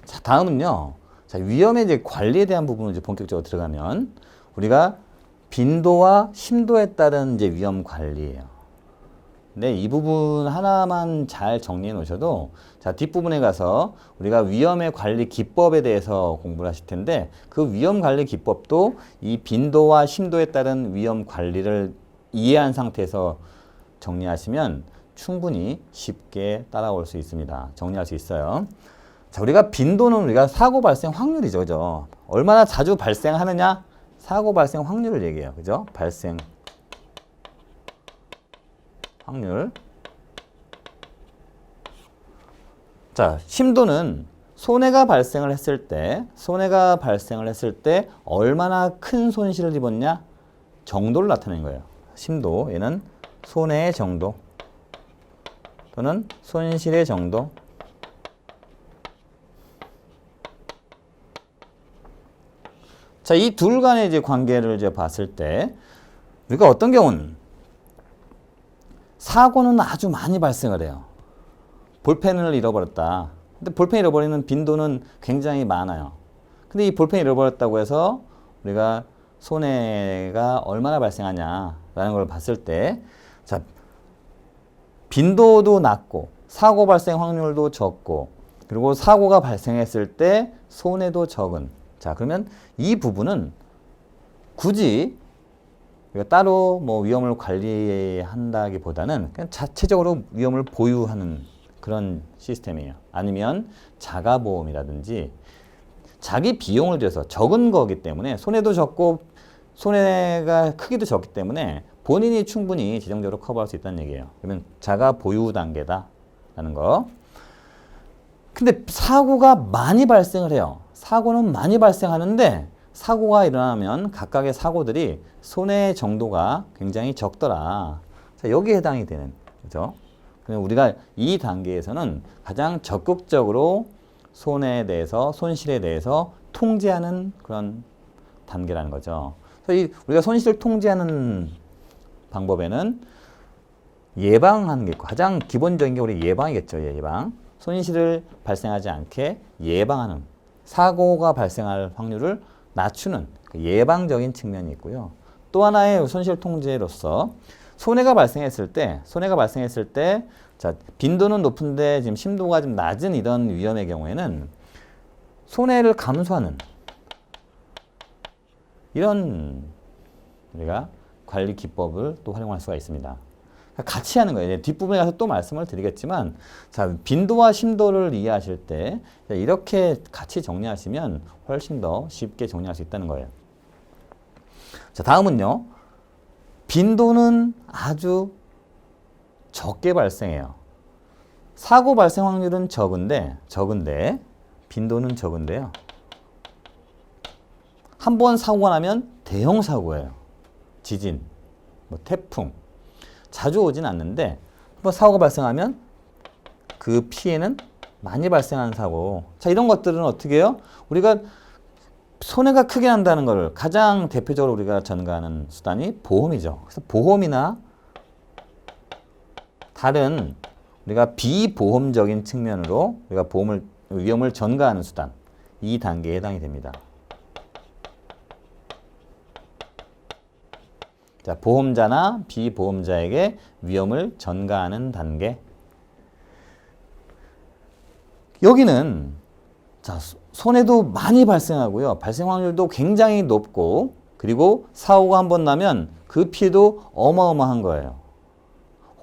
자, 다음은요. 자, 위험의 이제 관리에 대한 부분을 이제 본격적으로 들어가면 우리가 빈도와 심도에 따른 이제 위험 관리예요. 네, 이 부분 하나만 잘 정리해 놓으셔도 자, 뒷부분에 가서 우리가 위험의 관리 기법에 대해서 공부를 하실 텐데 그 위험 관리 기법도 이 빈도와 심도에 따른 위험 관리를 이해한 상태에서 정리하시면 충분히 쉽게 따라올 수 있습니다. 정리할 수 있어요. 자, 우리가 빈도는 우리가 사고 발생 확률이죠. 그죠? 얼마나 자주 발생하느냐? 사고 발생 확률을 얘기해요. 그죠? 발생 확률. 자, 심도는 손해가 발생을 했을 때 얼마나 큰 손실을 입었냐 정도를 나타내는 거예요. 심도, 얘는 손해의 정도 또는 손실의 정도. 자, 이 둘 간의 이제 관계를 이제 봤을 때 우리가 어떤 경우는 사고는 아주 많이 발생을 해요. 볼펜을 잃어버렸다. 근데 볼펜 잃어버리는 빈도는 굉장히 많아요. 근데 이 볼펜 잃어버렸다고 해서 우리가 손해가 얼마나 발생하냐라는 걸 봤을 때, 자, 빈도도 낮고, 사고 발생 확률도 적고, 그리고 사고가 발생했을 때 손해도 적은. 자, 그러면 이 부분은 굳이 우리가 따로 뭐 위험을 관리한다기보다는 그냥 자체적으로 위험을 보유하는 그런 시스템이에요. 아니면 자가보험이라든지 자기 비용을 들여서 적은 거기 때문에 손해도 적고 손해가 크기도 적기 때문에 본인이 충분히 재정적으로 커버할 수 있다는 얘기예요. 그러면 자가보유 단계다라는 거. 근데 사고가 많이 발생을 해요. 사고는 많이 발생하는데 사고가 일어나면 각각의 사고들이 손해 정도가 굉장히 적더라. 자, 여기에 해당이 되는 거죠. 우리가 이 단계에서는 가장 적극적으로 손해에 대해서, 손실에 대해서 통제하는 그런 단계라는 거죠. 그래서 우리가 손실을 통제하는 방법에는 예방하는 게 있고, 가장 기본적인 게 우리 예방이겠죠. 예방. 손실을 발생하지 않게 예방하는, 사고가 발생할 확률을 낮추는 그 예방적인 측면이 있고요. 또 하나의 손실 통제로서 손해가 발생했을 때, 자, 빈도는 높은데 지금 심도가 좀 낮은 이런 위험의 경우에는 손해를 감수하는 이런 우리가 관리 기법을 또 활용할 수가 있습니다. 같이 하는 거예요. 뒷부분에 가서 또 말씀을 드리겠지만, 자, 빈도와 심도를 이해하실 때 이렇게 같이 정리하시면 훨씬 더 쉽게 정리할 수 있다는 거예요. 자, 다음은요. 빈도는 아주 적게 발생해요. 사고 발생 확률은 적은데 빈도는 적은데요. 한 번 사고가 나면 대형 사고예요. 지진, 뭐 태풍. 자주 오진 않는데 한번 사고가 발생하면 그 피해는 많이 발생하는 사고. 자, 이런 것들은 어떻게 해요? 우리가 손해가 크게 난다는 걸 가장 대표적으로 우리가 전가하는 수단이 보험이죠. 그래서 보험이나 다른 우리가 비보험적인 측면으로 우리가 위험을 전가하는 수단, 이 단계에 해당이 됩니다. 자, 보험자나 비보험자에게 위험을 전가하는 단계. 여기는 자, 손해도 많이 발생하고요. 발생 확률도 굉장히 높고, 그리고 사고가 한번 나면 그 피해도 어마어마한 거예요.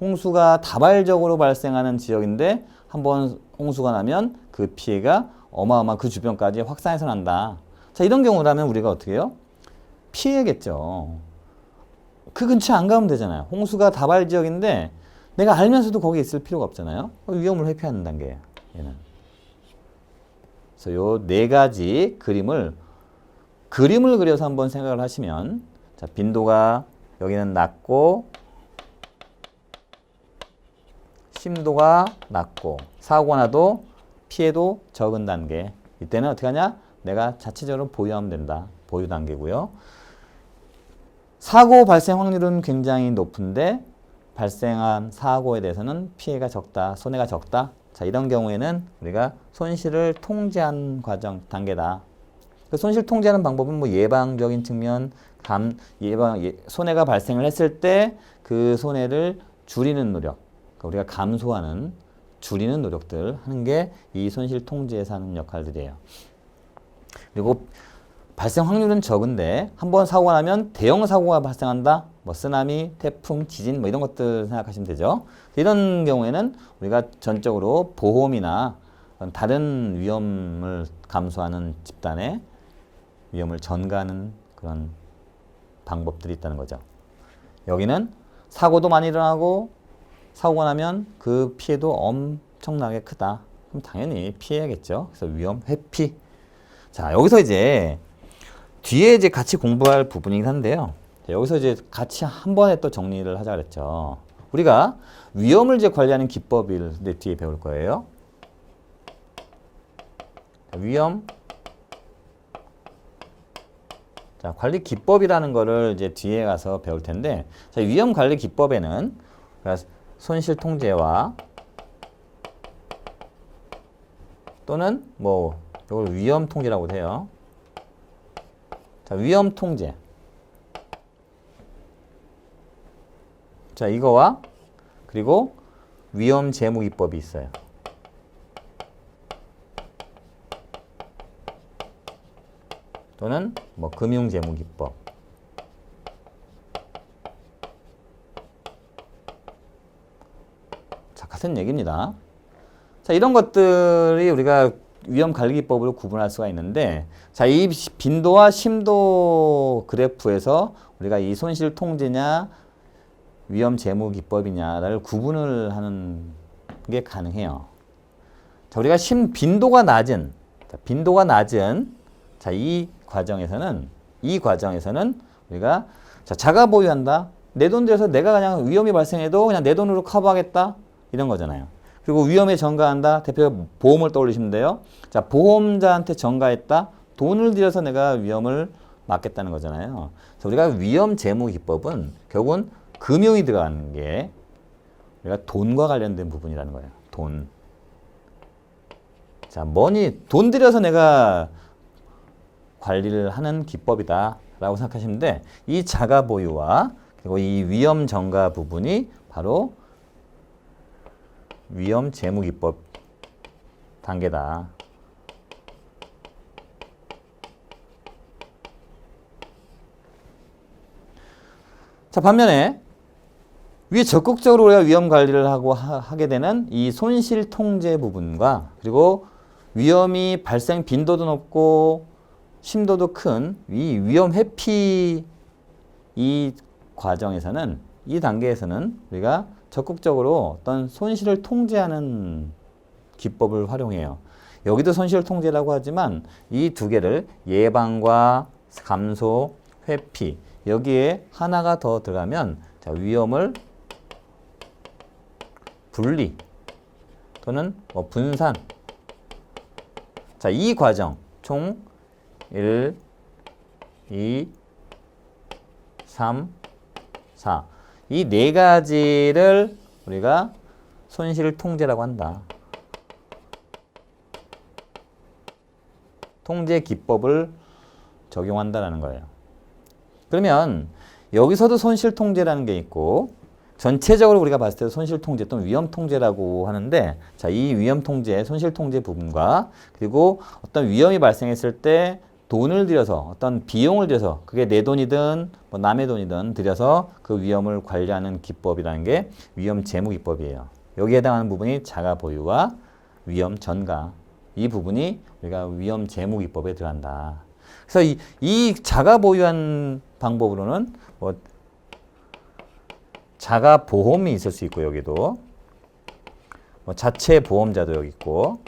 홍수가 다발적으로 발생하는 지역인데 한번 홍수가 나면 그 피해가 어마어마한 그 주변까지 확산해서 난다. 자, 이런 경우라면 우리가 어떻게 해요? 피해겠죠. 그 근처에 안 가면 되잖아요. 홍수가 다발 지역인데 내가 알면서도 거기 있을 필요가 없잖아요. 위험을 회피하는 단계예요. 얘는. 그래서 요 네 가지 그림을 그려서 한번 생각을 하시면, 자, 빈도가 여기는 낮고 심도가 낮고 사고가 나도 피해도 적은 단계. 이때는 어떻게 하냐? 내가 자체적으로 보유하면 된다. 보유 단계고요. 사고 발생 확률은 굉장히 높은데 발생한 사고에 대해서는 피해가 적다, 손해가 적다. 자, 이런 경우에는 우리가 손실을 통제한 과정, 단계다. 그 손실 통제하는 방법은 뭐 예방적인 측면, 손해가 발생을 했을 때 그 손해를 줄이는 노력, 그러니까 우리가 감소하는, 줄이는 노력들 하는 게 이 손실 통제에서 하는 역할들이에요. 그리고 발생 확률은 적은데 한번 사고가 나면 대형 사고가 발생한다. 뭐 쓰나미, 태풍, 지진 뭐 이런 것들 생각하시면 되죠. 이런 경우에는 우리가 전적으로 보험이나 다른 위험을 감수하는 집단의 위험을 전가하는 그런 방법들이 있다는 거죠. 여기는 사고도 많이 일어나고 사고가 나면 그 피해도 엄청나게 크다. 그럼 당연히 피해야겠죠. 그래서 위험 회피. 자, 여기서 이제 뒤에 이제 같이 공부할 부분이긴 한데요. 자, 여기서 이제 같이 한 번에 또 정리를 하자 그랬죠. 우리가 위험을 이제 관리하는 기법을 이제 뒤에 배울 거예요. 자, 위험. 자, 관리 기법이라는 거를 이제 뒤에 가서 배울 텐데, 자, 위험 관리 기법에는 그러니까 손실 통제와 또는 뭐 이걸 위험 통제라고 해요. 자, 위험 통제. 자, 이거와 그리고 위험 재무 기법이 있어요. 또는 뭐 금융 재무 기법. 자, 같은 얘기입니다. 자, 이런 것들이 우리가 위험 관리 기법으로 구분할 수가 있는데, 자, 이 빈도와 심도 그래프에서 우리가 이 손실 통제냐 위험 재무 기법이냐를 구분을 하는 게 가능해요. 자, 우리가 빈도가 낮은 자, 이 과정에서는 우리가 자, 자가 보유한다. 내 돈 들여서 내가 그냥 위험이 발생해도 그냥 내 돈으로 커버하겠다. 이런 거잖아요. 그리고 위험에 전가한다. 대표 보험을 떠올리시면 돼요. 자, 보험자한테 전가했다. 돈을 들여서 내가 위험을 막겠다는 거잖아요. 그래서 우리가 위험 재무 기법은 결국은 금융이 들어가는 게 우리가 돈과 관련된 부분이라는 거예요. 돈. 자, 돈 들여서 내가 관리를 하는 기법이다 라고 생각하시면 돼. 이 자가 보유와 그리고 이 위험 전가 부분이 바로 위험 재무 기법 단계다. 자, 반면에 위에 적극적으로 우리가 위험 관리를 하게 되는 이 손실 통제 부분과 그리고 위험이 발생 빈도도 높고 심도도 큰 이 위험 회피 이 과정에서는 이 단계에서는 우리가 적극적으로 어떤 손실을 통제하는 기법을 활용해요. 여기도 손실 통제라고 하지만 이 두 개를 예방과 감소, 회피 여기에 하나가 더 들어가면 자, 위험을 분리 또는 뭐 분산. 자, 이 과정 총 1, 2, 3, 4. 이 네 가지를 우리가 손실 통제라고 한다. 통제 기법을 적용한다라는 거예요. 그러면 여기서도 손실 통제라는 게 있고 전체적으로 우리가 봤을 때 손실 통제 또는 위험 통제라고 하는데 자, 이 위험 통제, 손실 통제 부분과 그리고 어떤 위험이 발생했을 때 돈을 들여서 어떤 비용을 들여서 그게 내 돈이든 뭐 남의 돈이든 들여서 그 위험을 관리하는 기법이라는 게 위험 재무 기법이에요. 여기에 해당하는 부분이 자가 보유와 위험 전가. 이 부분이 우리가 위험 재무 기법에 들어간다. 그래서 이 자가 보유한 방법으로는 뭐 자가 보험이 있을 수 있고 여기도 뭐 자체 보험자도 여기 있고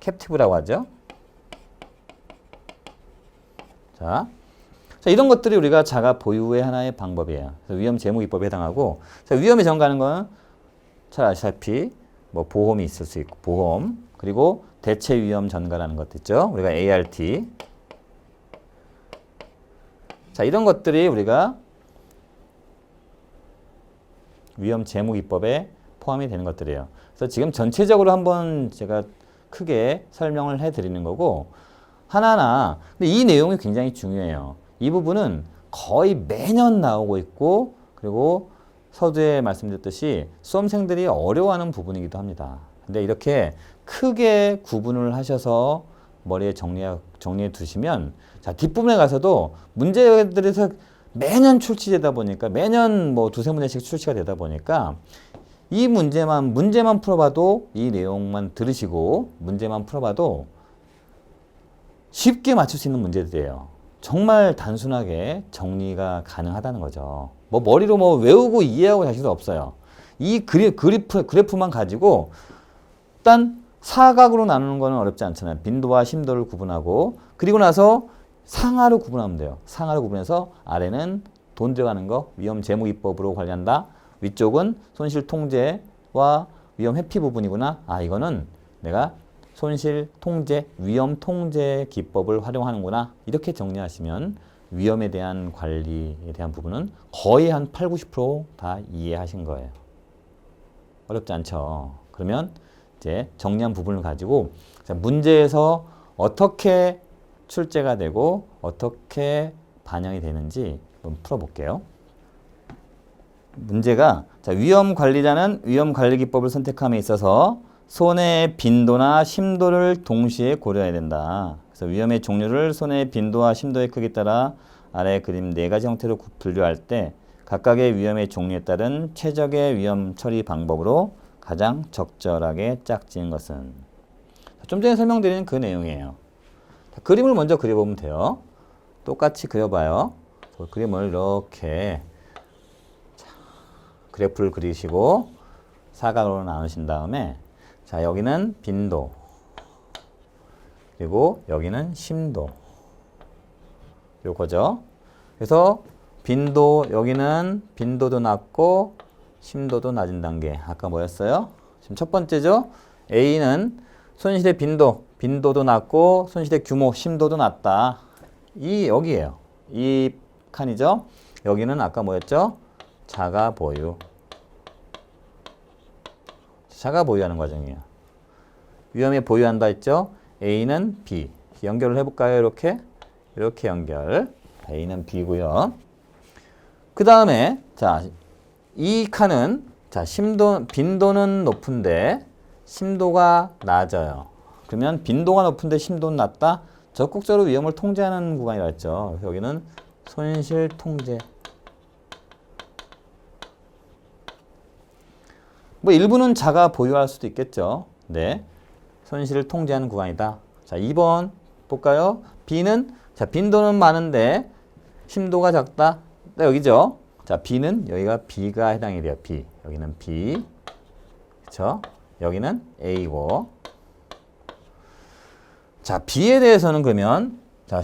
캡티브라고 하죠. 자, 이런 것들이 우리가 자가 보유의 하나의 방법이에요. 그래서 위험 재무 기법에 해당하고 자, 위험에 전가하는 건 잘 아시다시피 뭐 보험이 있을 수 있고 보험 그리고 대체 위험 전가라는 것도 있죠. 우리가 ART. 자, 이런 것들이 우리가 위험 제목입법에 포함이 되는 것들이에요. 그래서 지금 전체적으로 한번 제가 크게 설명을 해드리는 거고 하나하나 근데 이 내용이 굉장히 중요해요. 이 부분은 거의 매년 나오고 있고 그리고 서두에 말씀드렸듯이 수험생들이 어려워하는 부분이기도 합니다. 근데 이렇게 크게 구분을 하셔서 머리에 정리해 두시면 자 뒷부분에 가서도 문제들에서 매년 출시되다 보니까 매년 뭐 두세 문제씩 출시가 되다 보니까 이 문제만 풀어봐도 이 내용만 들으시고 문제만 풀어봐도 쉽게 맞출 수 있는 문제들이에요. 정말 단순하게 정리가 가능하다는 거죠. 뭐 머리로 뭐 외우고 이해하고 자신도 없어요. 이 그래프만 가지고 일단 사각으로 나누는 거는 어렵지 않잖아요. 빈도와 심도를 구분하고 그리고 나서 상하로 구분하면 돼요. 상하로 구분해서 아래는 돈 들어가는 거 위험 제목입법으로 관리한다. 위쪽은 손실 통제와 위험 회피 부분이구나. 아 이거는 내가 손실 통제, 위험 통제 기법을 활용하는구나. 이렇게 정리하시면 위험에 대한 관리에 대한 부분은 거의 한 8, 90% 다 이해하신 거예요. 어렵지 않죠. 그러면 이제 정리한 부분을 가지고 문제에서 어떻게 출제가 되고 어떻게 반영이 되는지 한번 풀어볼게요. 문제가 위험관리자는 위험관리기법을 선택함에 있어서 손해의 빈도나 심도를 동시에 고려해야 된다. 그래서 위험의 종류를 손해의 빈도와 심도의 크기에 따라 아래 그림 4가지 형태로 분류할 때 각각의 위험의 종류에 따른 최적의 위험 처리 방법으로 가장 적절하게 짝지은 것은 좀 전에 설명드린 그 내용이에요. 자, 그림을 먼저 그려보면 돼요. 똑같이 그려봐요. 그림을 이렇게 그래프를 그리시고 사각으로 나누신 다음에 자 여기는 빈도 그리고 여기는 심도 요거죠. 그래서 빈도 여기는 빈도도 낮고 심도도 낮은 단계. 아까 뭐였어요? 지금 첫 번째죠. A는 손실의 빈도도 낮고 손실의 규모, 심도도 낮다. 이 여기에요. 이 칸이죠. 여기는 아까 뭐였죠? 자가 보유. 자가 보유하는 과정이에요. 위험에 보유한다 했죠? A는 B. 연결을 해볼까요? 이렇게 연결. A는 B고요. 그 다음에 자, 이 칸은 자, 빈도는 높은데 심도가 낮아요. 그러면 빈도가 높은데 심도는 낮다? 적극적으로 위험을 통제하는 구간이라 했죠. 그래서 여기는 손실 통제. 뭐 일부는 자가 보유할 수도 있겠죠. 네. 손실을 통제하는 구간이다. 자, 2번 볼까요? B는 자, 빈도는 많은데 심도가 작다. 네, 여기죠. 자, B는 여기가 B가 해당이 돼요. B. 여기는 B. 그렇죠? 여기는 A고. 자, B에 대해서는 그러면 자,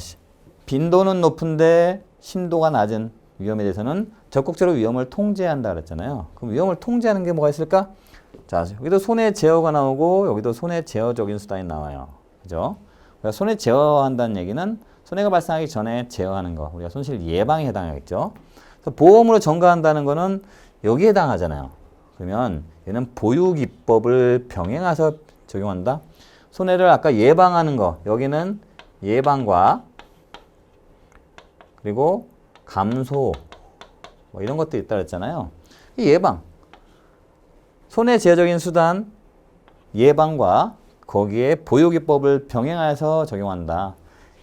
빈도는 높은데 심도가 낮은 위험에 대해서는 적극적으로 위험을 통제한다 그랬잖아요. 그럼 위험을 통제하는 게 뭐가 있을까? 자, 여기도 손해 제어가 나오고 여기도 손해 제어적인 수단이 나와요. 그죠? 그러니까 손해 제어한다는 얘기는 손해가 발생하기 전에 제어하는 거. 우리가 손실 예방에 해당하겠죠. 그래서 보험으로 전가한다는 거는 여기에 해당하잖아요. 그러면 얘는 보유기법을 병행해서 적용한다. 손해를 아까 예방하는 거. 여기는 예방과 그리고 감소 뭐 이런 것도 있다 그랬잖아요. 이 예방. 손해 제어적인 수단 예방과 거기에 보유기법을 병행해서 적용한다.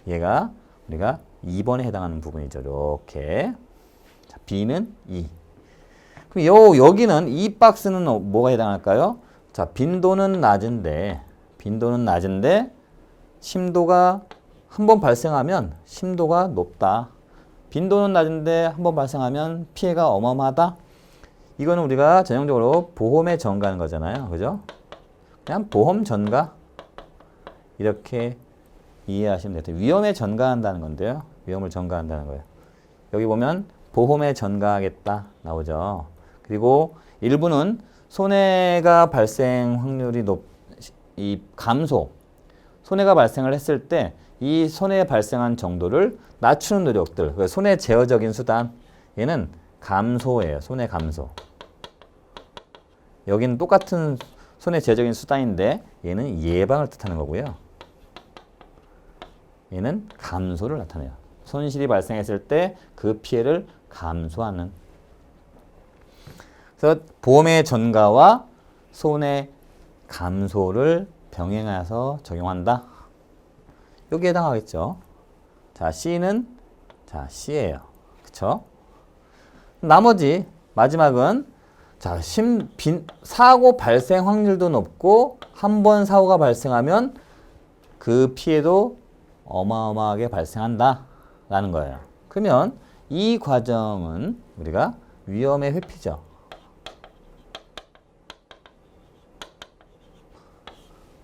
얘가 우리가 2번에 해당하는 부분이죠. 이렇게. 자, B는 2. 그럼 여기는 이 박스는 뭐가 해당할까요? 자, 빈도는 낮은데 심도가 한 번 발생하면 심도가 높다. 빈도는 낮은데 한 번 발생하면 피해가 어마어마하다. 이거는 우리가 전형적으로 보험에 전가하는 거잖아요. 그죠? 그냥 보험 전가 이렇게 이해하시면 돼요. 위험에 전가한다는 건데요. 위험을 전가한다는 거예요. 여기 보면 보험에 전가하겠다 나오죠. 그리고 일부는 손해가 발생 확률이 감소. 손해가 발생을 했을 때 이 손해 발생한 정도를 낮추는 노력들. 손해 제어적인 수단. 얘는 감소예요. 손해 감소. 여기는 똑같은 손의 제적인 수단인데 얘는 예방을 뜻하는 거고요. 얘는 감소를 나타내요. 손실이 발생했을 때 그 피해를 감소하는. 그래서 보험의 전가와 손해 감소를 병행해서 적용한다. 여기에 해당하겠죠. 자, C는 자, C예요. 그쵸? 나머지 마지막은 자, 사고 발생 확률도 높고 한 번 사고가 발생하면 그 피해도 어마어마하게 발생한다 라는 거예요. 그러면 이 과정은 우리가 위험의 회피죠.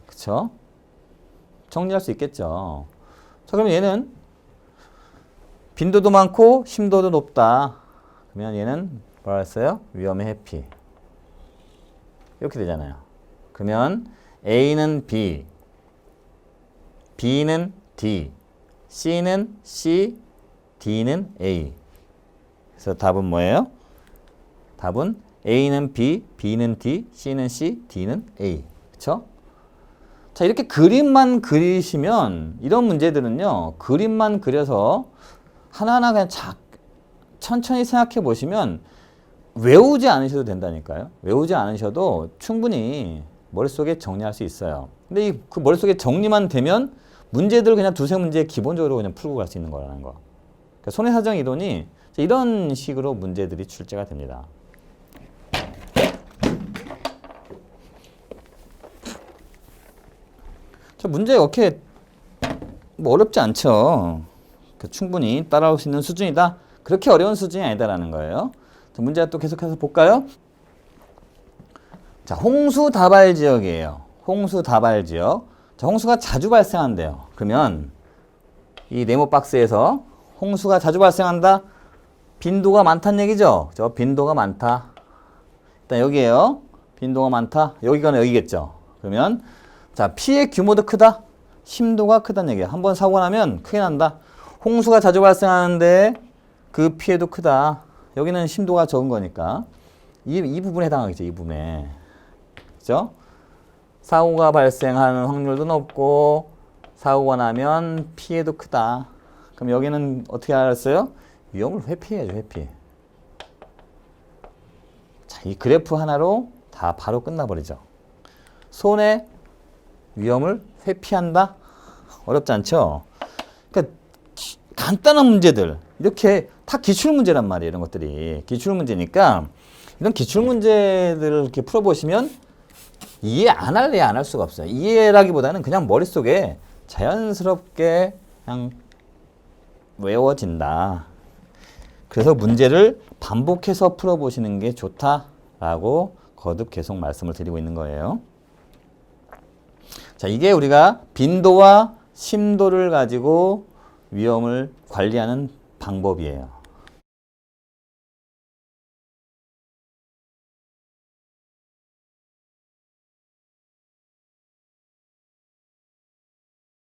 그쵸? 정리할 수 있겠죠. 자, 그럼 얘는 빈도도 많고 심도도 높다. 그러면 얘는 뭐라 했어요? 위험의 회피. 이렇게 되잖아요. 그러면 A는 B, B는 D, C는 C, D는 A. 그래서 답은 뭐예요? 답은 A는 B, B는 D, C는 C, D는 A. 그쵸? 자, 이렇게 그림만 그리시면 이런 문제들은요. 그림만 그려서 하나하나 그냥 천천히 생각해 보시면 외우지 않으셔도 된다니까요. 외우지 않으셔도 충분히 머릿속에 정리할 수 있어요. 근데 그 머릿속에 정리만 되면 문제들 그냥 두세 문제 기본적으로 그냥 풀고 갈 수 있는 거라는 거. 그러니까 손해사정 이론이 이런 식으로 문제들이 출제가 됩니다. 자, 문제 이렇게 뭐 어렵지 않죠. 그러니까 충분히 따라올 수 있는 수준이다. 그렇게 어려운 수준이 아니다라는 거예요. 자, 문제 또 계속해서 볼까요? 자, 홍수 다발 지역이에요. 홍수 다발 지역. 자, 홍수가 자주 발생한대요. 그러면 이 네모 박스에서 홍수가 자주 발생한다. 빈도가 많다는 얘기죠. 저 빈도가 많다. 일단 여기에요. 빈도가 많다. 여기가 여기겠죠. 그러면 자, 피해 규모도 크다. 심도가 크다는 얘기예요. 한번 사고 나면 크게 난다. 홍수가 자주 발생하는데 그 피해도 크다. 여기는 심도가 적은 거니까 이 부분에 해당하겠죠. 이 부분에. 그죠? 사고가 발생하는 확률도 높고 사고가 나면 피해도 크다. 그럼 여기는 어떻게 알았어요? 위험을 회피해야죠. 회피. 자, 이 그래프 하나로 다 바로 끝나버리죠. 손해 위험을 회피한다? 어렵지 않죠? 그러니까 간단한 문제들 이렇게 다 기출문제란 말이에요. 이런 것들이 기출문제니까 이런 기출문제들을 이렇게 풀어보시면 이해 안 할래 안 할 수가 없어요. 이해라기보다는 그냥 머릿속에 자연스럽게 그냥 외워진다. 그래서 문제를 반복해서 풀어보시는 게 좋다라고 거듭 계속 말씀을 드리고 있는 거예요. 자, 이게 우리가 빈도와 심도를 가지고 위험을 관리하는 방법이에요.